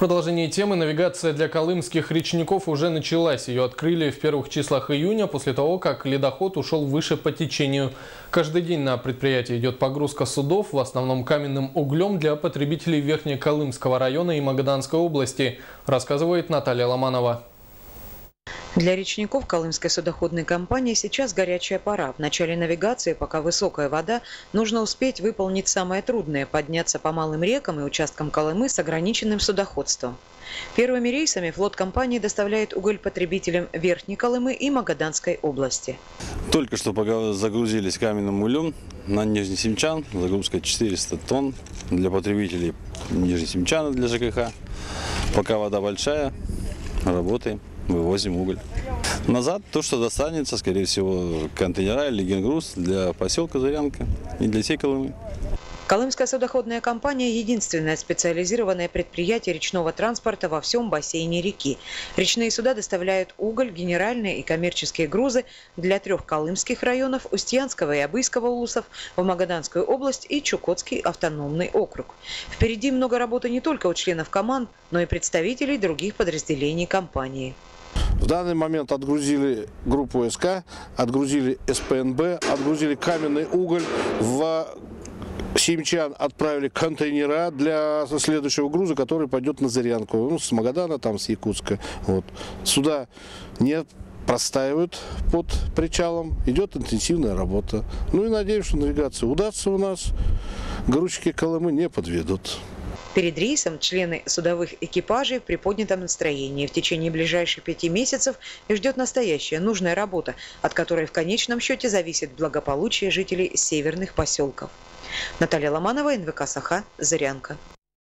продолжении темы навигация для колымских речников уже началась. Ее открыли в первых числах июня, после того, как ледоход ушел выше по течению. Каждый день на предприятии идет погрузка судов, в основном каменным углем, для потребителей Верхнеколымского района и Магаданской области, рассказывает Наталья Ломанова. Для речников Колымской судоходной компании сейчас горячая пора. В начале навигации, пока высокая вода, нужно успеть выполнить самое трудное – подняться по малым рекам и участкам Колымы с ограниченным судоходством. Первыми рейсами флот компании доставляет уголь потребителям Верхней Колымы и Магаданской области. Только что пока загрузились каменным углем на Нижнесемчан, загрузка 400 тонн для потребителей Нижнесемчана, для ЖКХ. Пока вода большая, работаем. Вывозим уголь. Назад то, что достанется, скорее всего, контейнера или генгрузз для поселка Зарянка и для всей Колымы. Колымская судоходная компания – единственное специализированное предприятие речного транспорта во всем бассейне реки. Речные суда доставляют уголь, генеральные и коммерческие грузы для 3 колымских районов – Устьянского и Абыйского улусов, в Магаданскую область и Чукотский автономный округ. Впереди много работы не только у членов команд, но и представителей других подразделений компании. В данный момент отгрузили группу СК, отгрузили СПНБ, отгрузили каменный уголь, в Семчан отправили контейнера для следующего груза, который пойдет на Зарянку, ну, с Магадана, там, с Якутска. Вот. Суда не простаивают под причалом, идет интенсивная работа. Ну и надеюсь, что навигация удастся у нас, грузчики Колымы не подведут. Перед рейсом члены судовых экипажей в приподнятом настроении. В течение ближайших 5 месяцев их ждет настоящая нужная работа, от которой в конечном счете зависит благополучие жителей северных поселков. Наталья Ломанова, НВК «Саха», Зарянка.